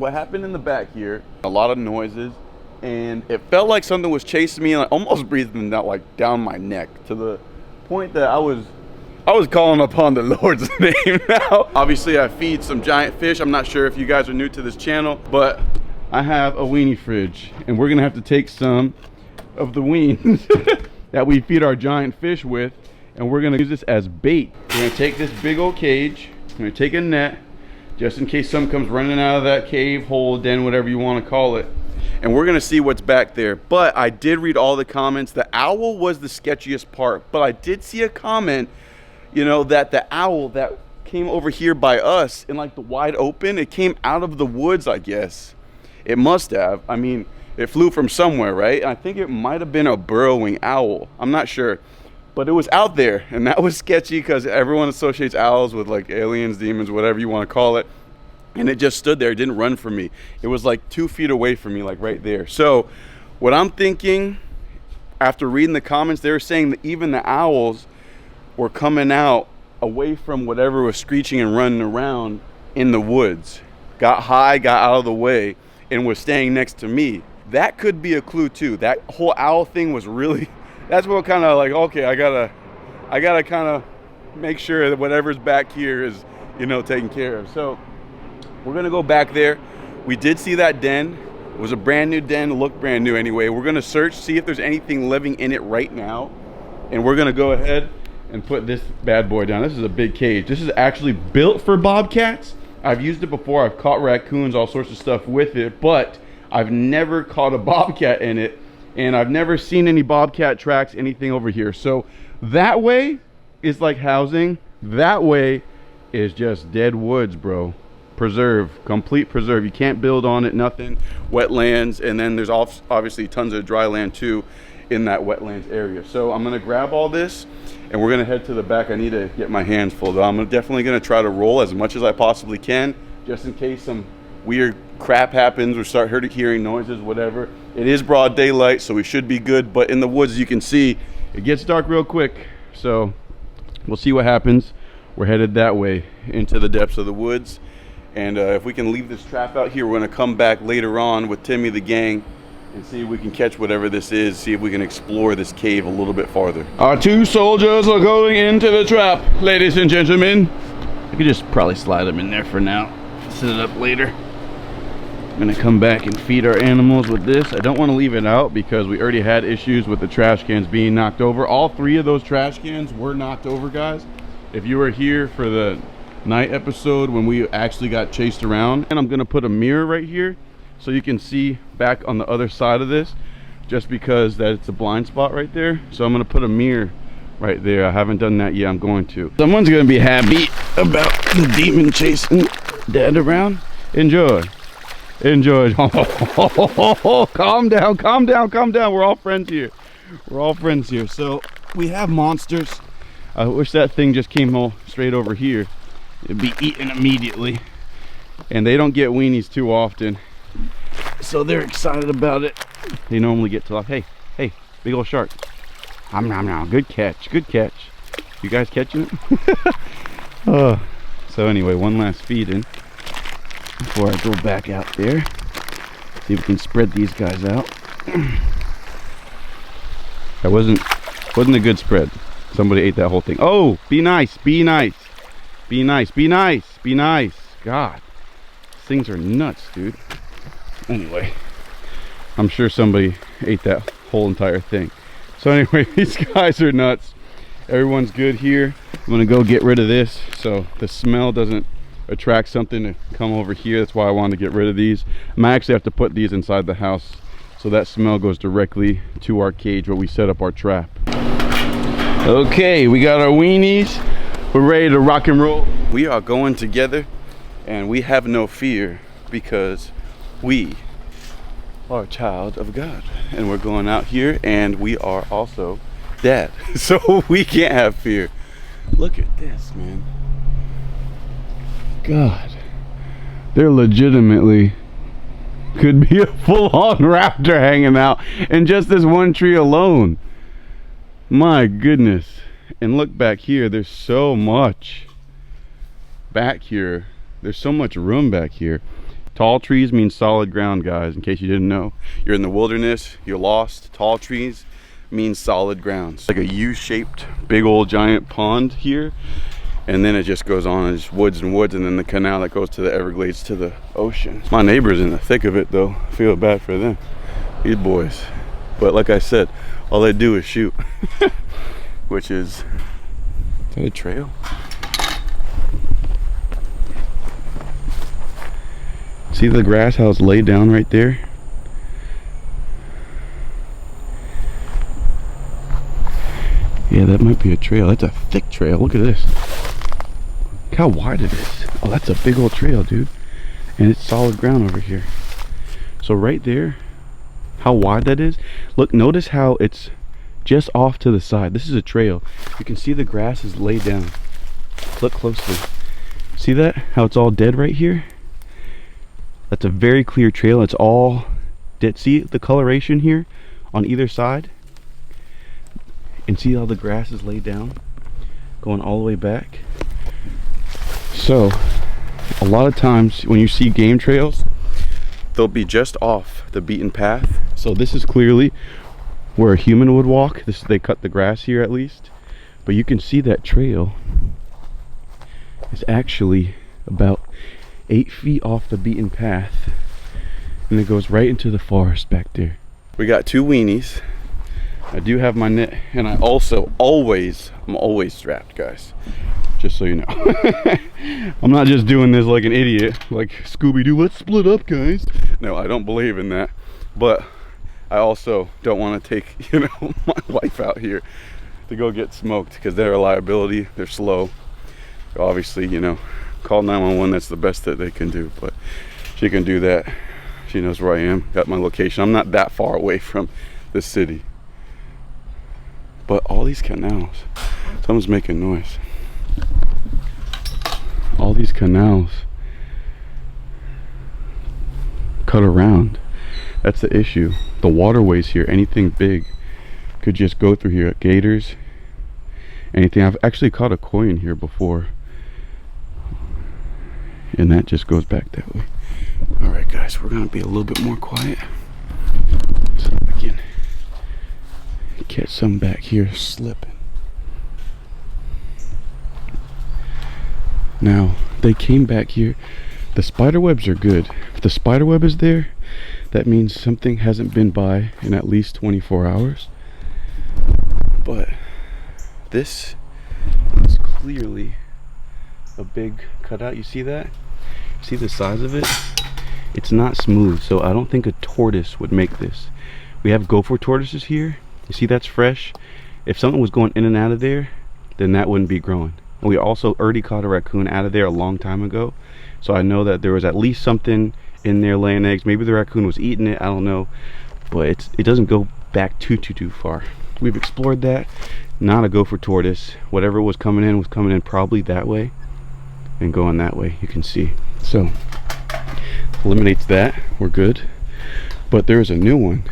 What happened in the back here, a lot of noises, and it felt like something was chasing me, and I almost breathing down, like down my neck, to the point that I was calling upon the Lord's name now. Obviously, I feed some giant fish. I'm not sure if you guys are new to this channel, but I have a weenie fridge, and we're gonna have to take some of the weens that we feed our giant fish with, and we're gonna use this as bait. We're gonna take this big old cage, we're gonna take a net, just in case something comes running out of that cave, hole, den, whatever you want to call it. And we're gonna see what's back there. But I did read all the comments. The owl was the sketchiest part, but I did see a comment, you know, that the owl that came over here by us in like the wide open, it came out of the woods, I guess. It must have. I mean, it flew from somewhere, right? I think it might have been a burrowing owl. I'm not sure. But it was out there, and that was sketchy because everyone associates owls with like aliens, demons, whatever you want to call it. And it just stood there, it didn't run from me. It was like 2 feet away from me, like right there. So what I'm thinking, after reading the comments, they were saying that even the owls were coming out away from whatever was screeching and running around in the woods. Got high, got out of the way, and was staying next to me. That could be a clue too. That whole owl thing was really, that's what kind of like, okay, I gotta kind of make sure that whatever's back here is, you know, taken care of. So we're gonna go back there. We did see that den. It was a brand new den, looked brand new anyway. We're gonna search, see if there's anything living in it right now. And we're gonna go ahead and put this bad boy down. This is a big cage. This is actually built for bobcats. I've used it before. I've caught raccoons, all sorts of stuff with it, but I've never caught a bobcat in it. And I've never seen any bobcat tracks, anything over here. So that way is like housing. That way is just dead woods, bro. Preserve, complete preserve. You can't build on it, nothing. Wetlands, and then there's obviously tons of dry land too in that wetlands area. So I'm gonna grab all this and we're gonna head to the back. I need to get my hands full though. I'm definitely gonna try to roll as much as I possibly can, just in case some weird crap happens or start hearing noises, whatever. It is broad daylight, so we should be good, but in the woods, you can see, it gets dark real quick. So we'll see what happens. We're headed that way into the depths of the woods. And if we can leave this trap out here, we're gonna come back later on with Timmy, the gang, and see if we can catch whatever this is, see if we can explore this cave a little bit farther. Our 2 soldiers are going into the trap, ladies and gentlemen. I could just probably slide them in there for now, set it up later. I'm gonna come back and feed our animals with this. I don't wanna leave it out because we already had issues with the trash cans being knocked over. All 3 of those trash cans were knocked over, guys. If you were here for the night episode when we actually got chased around, and I'm gonna put a mirror right here so you can see back on the other side of this, just because that it's a blind spot right there. So I'm gonna put a mirror right there. I haven't done that yet. I'm going to. Someone's gonna be happy about the demon chasing dad around. Enjoy. Calm down, calm down, calm down. We're all friends here. We're all friends here. So we have monsters. I wish that thing just came all straight over here. It'd be eaten immediately, and they don't get weenies too often, so they're excited about it. They normally get to like, hey, big old shark. Nom. Good catch, good catch. You guys catching it? So anyway, one last feed in before I go back out there. See if we can spread these guys out. That wasn't a good spread. Somebody ate that whole thing. Oh, be nice. Be nice. God, these things are nuts, dude. Anyway, I'm sure somebody ate that whole entire thing. So anyway, these guys are nuts. Everyone's good here. I'm gonna go get rid of this so the smell doesn't attract something to come over here. That's why I wanted to get rid of these. I might actually have to put these inside the house so that smell goes directly to our cage where we set up our trap. Okay, we got our weenies. We're ready to rock and roll. We are going together and we have no fear because we are a child of God, and we're going out here and we are also dad, so we can't have fear. Look at this, man. God, there legitimately could be a full-on raptor hanging out in just this one tree alone. My goodness. And look back here, there's so much back here. There's so much room back here. Tall trees mean solid ground, guys, in case you didn't know. You're in the wilderness, you're lost. Tall trees means solid ground. It's like a U-shaped big old giant pond here, and then it just goes on, it's woods and woods, and then the canal that goes to the Everglades to the ocean. My neighbor's in the thick of it though. I feel bad for them, these boys. But like I said, all they do is shoot. Which is that a trail? See the grass, how it's laid down right there? Yeah, that might be a trail. That's a thick trail. Look at this. Look how wide it is. Oh, that's a big old trail, dude. And it's solid ground over here. So right there, how wide that is. Look, notice how it's just off to the side. This is a trail. You can see the grass is laid down. Look closely. See that? How it's all dead right here? That's a very clear trail. It's all dead. See the coloration here on either side? And see how the grass is laid down? Going all the way back. So, a lot of times when you see game trails, they'll be just off the beaten path. So this is clearly where a human would walk. They cut the grass here at least. But you can see that trail is actually about 8 feet off the beaten path, and it goes right into the forest back there. We got 2 weenies. I do have my net, and I also I'm always strapped, guys, just so you know. I'm not just doing this like an idiot, like Scooby-Doo, let's split up, guys. No, I don't believe in that, but I also don't want to take, you know, my wife out here to go get smoked, because they're a liability. They're slow. Obviously, you know, call 911. That's the best that they can do, but she can do that. She knows where I am, got my location. I'm not that far away from the city. But all these canals, someone's making noise. All these canals cut around. That's the issue. The waterways here, anything big could just go through here. Gators, anything. I've actually caught a koi in here before, and that just goes back that way. All right, guys, we're gonna be a little bit more quiet so I can catch some back here slipping. Now, they came back here. The spider webs are good. If the spider web is there, that means something hasn't been by in at least 24 hours. But this is clearly a big cutout. You see that? See the size of it? It's not smooth, so I don't think a tortoise would make this. We have gopher tortoises here. You see that's fresh? If something was going in and out of there, then that wouldn't be growing. And we also already caught a raccoon out of there a long time ago, so I know that there was at least something in there laying eggs. Maybe the raccoon was eating it, I don't know, but it doesn't go back too far. We've explored that. Not a gopher tortoise. Whatever was coming in probably that way and going that way. You can see, so eliminates that. We're good. But there's a new one,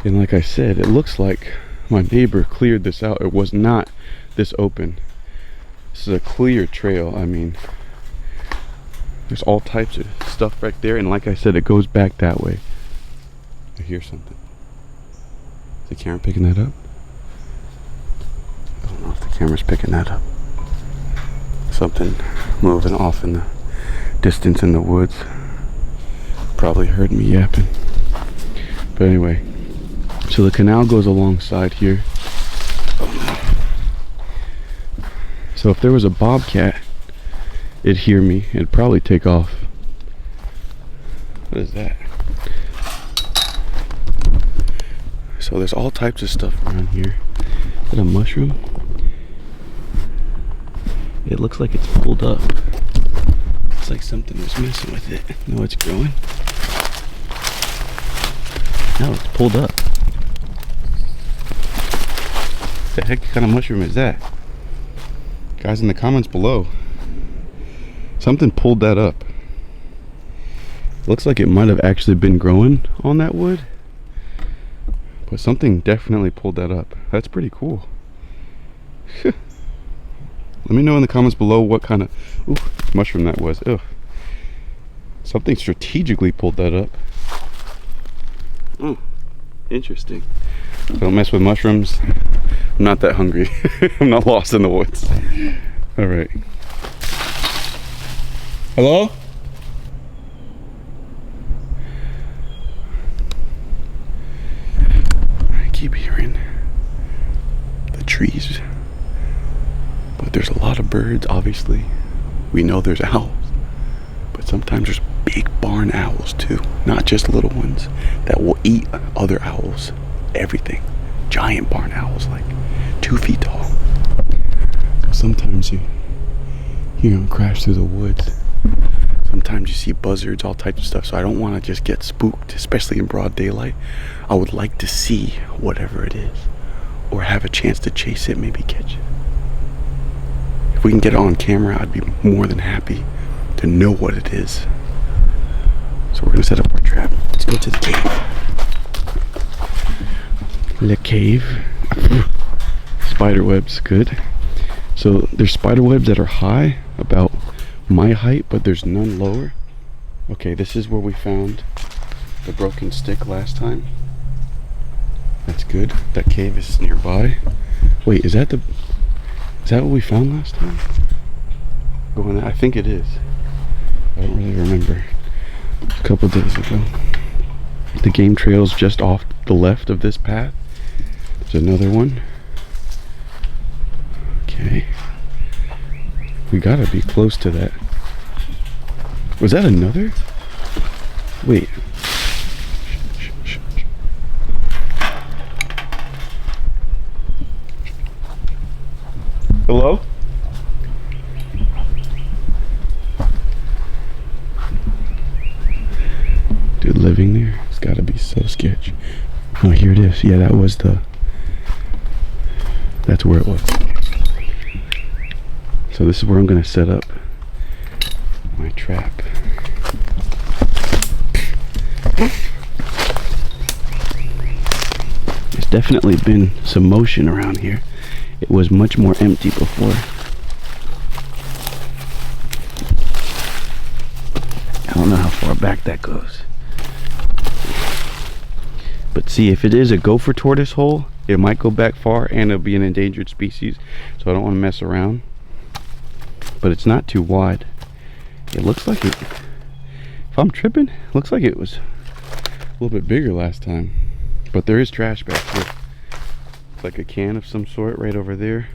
and like I said, it looks like my neighbor cleared this out. It was not this open. This is a clear trail. I mean, there's all types of stuff back there, and like I said, it goes back that way. I hear something. Is the camera picking that up? I don't know if the camera's picking that up. Something moving off in the distance in the woods. Probably heard me yapping. But anyway, so the canal goes alongside here. So if there was a bobcat, it'd hear me. It'd probably take off. What is that? So there's all types of stuff around here. Is that a mushroom? It looks like it's pulled up. It's like something was messing with it. No, it's growing. No, it's pulled up. What the heck kind of mushroom is that? Guys, in the comments below, something pulled that up. Looks like it might have actually been growing on that wood, but something definitely pulled that up. That's pretty cool. Let me know in the comments below what kind of mushroom that was. Ugh. Something strategically pulled that up. Oh, interesting. Don't mess with mushrooms. I'm not that hungry. I'm not lost in the woods. All right. Hello? I keep hearing the trees, but there's a lot of birds, obviously. We know there's owls, but sometimes there's big barn owls too, not just little ones that will eat other owls, everything. Giant barn owls, like 2 feet tall. Sometimes you hear them crash through the woods. Sometimes you see buzzards, all types of stuff. So I don't want to just get spooked, especially in broad daylight. I would like to see whatever it is, or have a chance to chase it, maybe catch it. If we can get it on camera, I'd be more than happy to know what it is. So we're gonna set up our trap. Let's go to the cave. The cave. Spider webs, good. So there's spider webs that are high, about my height, but there's none lower. Okay, this is where we found the broken stick last time. That's good. That cave is nearby. Wait, is that what we found last time? Going, I think it is. I don't really remember. A couple days ago. The game trail's just off the left of this path. There's another one. Okay. We gotta be close to that. Was that another? Wait. Hello? Dude living there? It's gotta be so sketch. Oh, here it is. Yeah, that's where it was. So this is where I'm gonna set up my trap. There's definitely been some motion around here. It was much more empty before. I don't know how far back that goes. But see, if it is a gopher tortoise hole, it might go back far and it'll be an endangered species. So I don't want to mess around. But it's not too wide. It looks like it, if I'm tripping, it looks like it was a little bit bigger last time. But there is trash back here. Like a can of some sort right over there.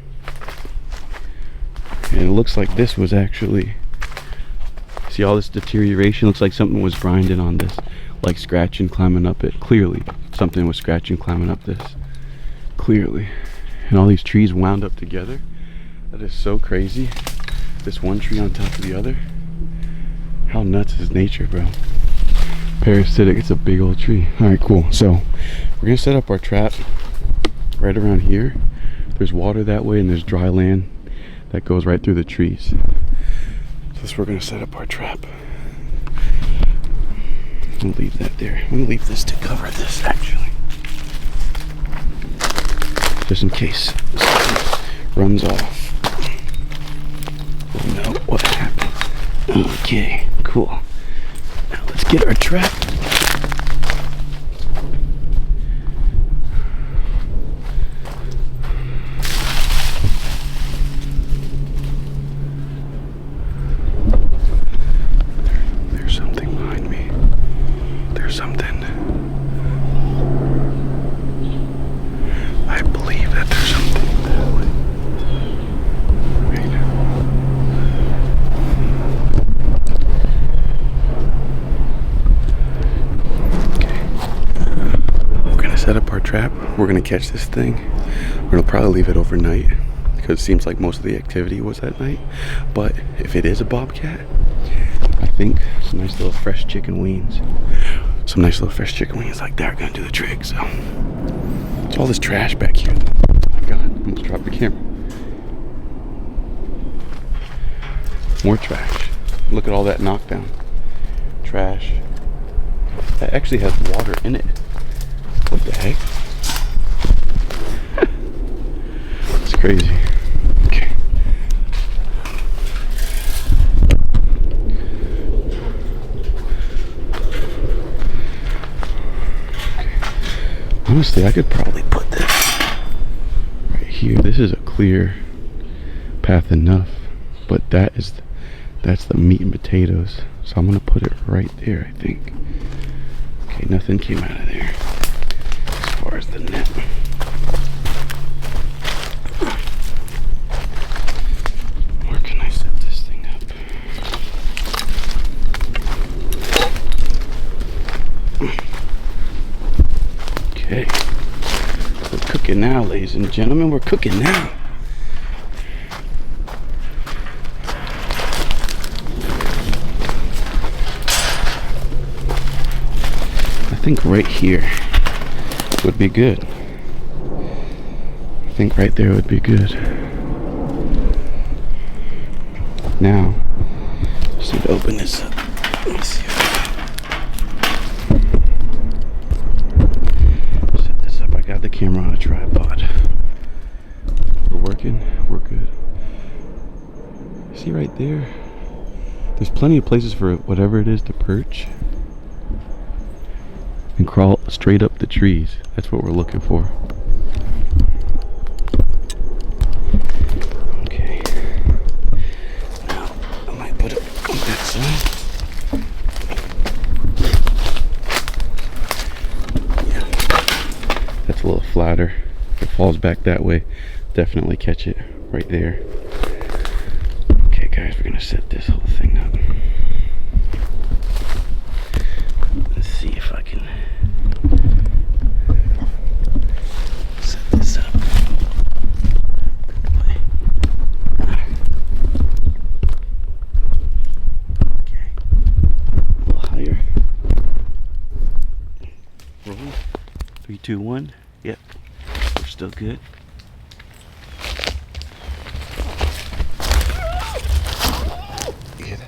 And it looks like this was actually, see all this deterioration? Looks like something was grinding on this, like scratching, climbing up it. Clearly something was scratching, climbing up this. Clearly. And all these trees wound up together. That is so crazy. This one tree on top of the other. How nuts is nature, bro? Parasitic. It's a big old tree. All right, cool. So we're gonna set up our trap right around here. There's water that way and there's dry land that goes right through the trees. So that's where we're gonna set up our trap. I'll leave that there. I'm gonna leave this to cover this actually, just in case this runs off. We'll know what happened. Okay, cool. Now let's get our trap. There's something behind me. There's something. I believe that there's something that way. Right now. Set up our trap. We're gonna catch this thing. We're gonna probably leave it overnight because it seems like most of the activity was at night. But if it is a bobcat, I think some nice little fresh chicken wings, like that are gonna do the trick. So it's all this trash back here. Oh my god, I almost dropped the camera. More trash. Look at all that knockdown trash. That actually has water in it. What the heck? It's crazy. Okay. Honestly, I could probably put this right here. This is a clear path enough, but that's the meat and potatoes. So I'm gonna put it right there, I think. Okay, nothing came out of there as far as the net. Where can I set this thing up? Okay, we're cooking now, ladies and gentlemen. We're cooking now. I think right here would be good. I think right there would be good. Now, just need to open this up. Let me see. Set this up. I got the camera on a tripod. We're working. We're good. See right there? There's plenty of places for whatever it is to perch and crawl straight up the trees. That's what we're looking for. Okay. Now, I might put it on that side. Yeah. That's a little flatter. If it falls back that way, definitely catch it right there. Okay, guys, we're gonna set this whole thing up. Let's see if I can set this up. Okay, a little higher. Roll. 3, 2, 1. Yep, we're still good. You hear that?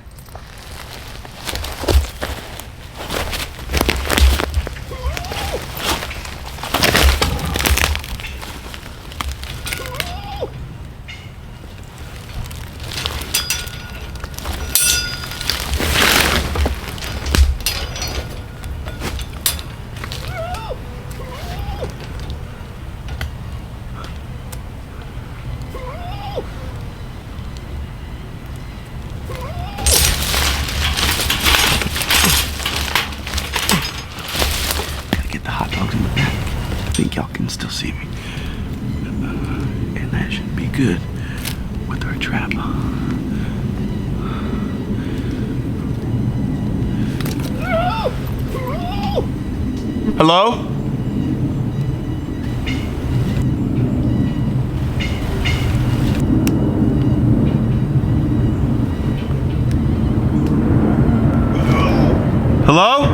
I think y'all can still see me. And that should be good with our trap. Hello? Hello?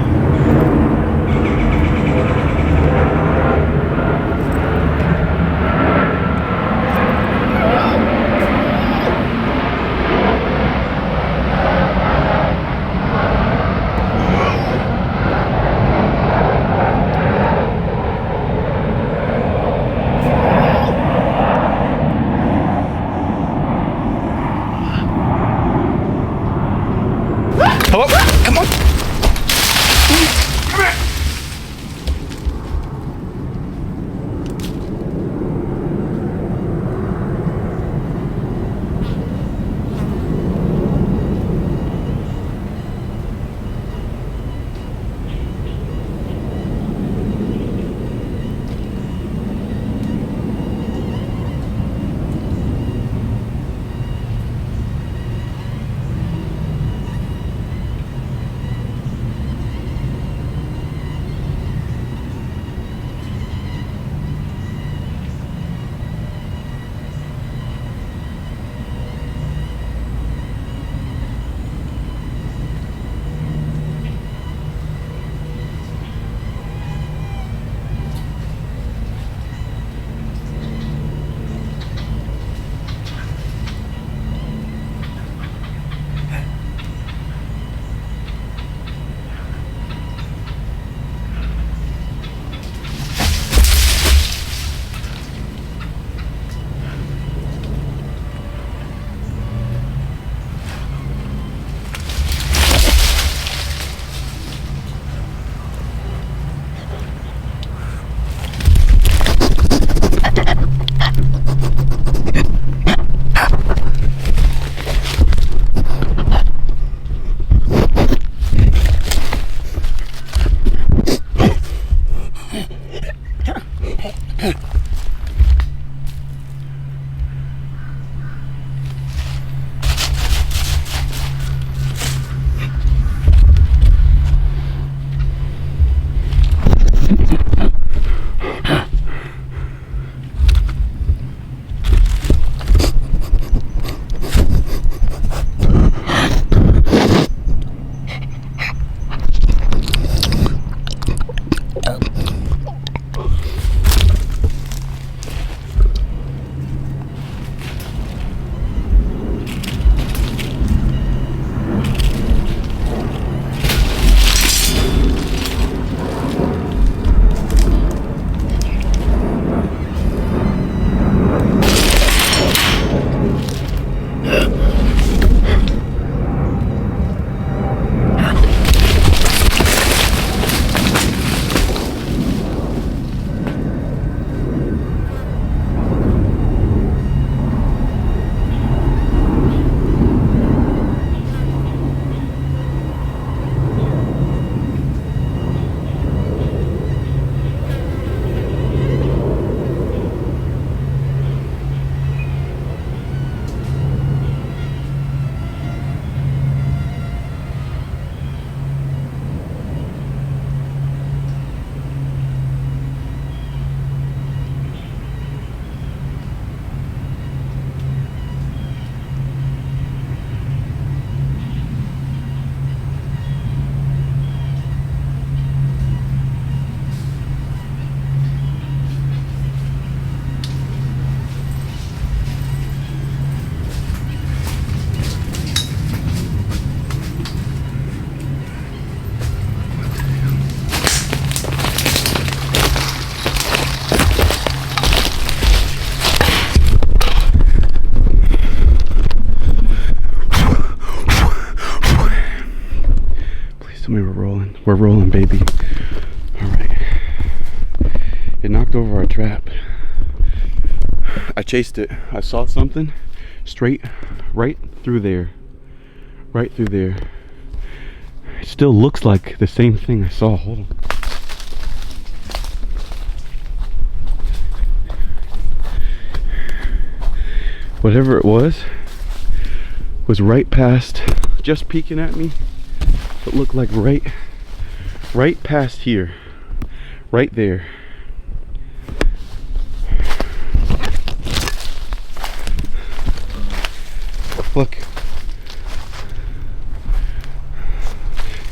Hello? Come on. We're rolling, baby. All right. It knocked over our trap. I chased it. I saw something straight right through there. Right through there. It still looks like the same thing I saw. Hold on. Whatever it was right past, just peeking at me. It looked like right past here. Right there. Look.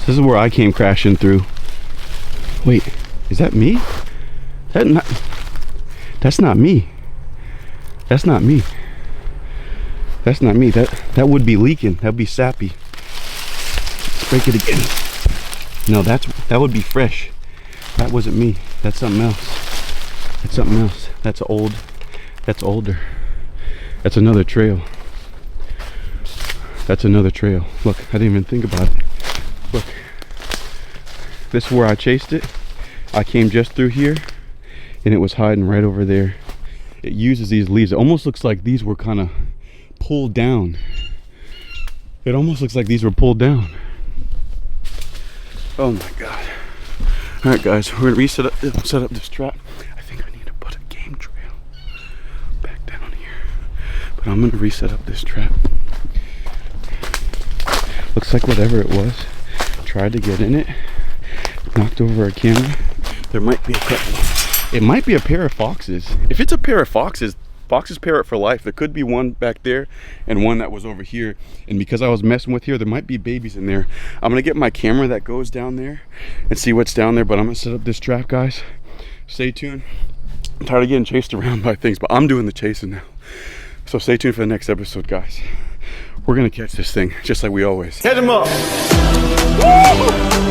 This is where I came crashing through. Wait, is that me? That's not me. That's not me. That's not me. That would be leaking. That'd be sappy. Let's break it again. No, that would be fresh. That wasn't me. That's something else. That's something else. That's old. That's older. That's another trail. That's another trail. Look, I didn't even think about it. Look. This is where I chased it. I came just through here and it was hiding right over there. It uses these leaves. It almost looks like these were kind of pulled down. It almost looks like these were pulled down. Oh my god. All right, guys, we're gonna set up this trap. I think I need to put a game trail back down here, but I'm gonna reset up this trap. Looks like whatever it was tried to get in it, knocked over our camera. There might be a couple. It might be a pair of foxes. If it's a pair of foxes, foxes parrot for life. There could be one back there and one that was over here. And because I was messing with here, there might be babies in there. I'm gonna get my camera that goes down there and see what's down there, but I'm gonna set up this trap, guys. Stay tuned. I'm tired of getting chased around by things, but I'm doing the chasing now. So stay tuned for the next episode, guys. We're gonna catch this thing just like we always. Catch him up. Woo!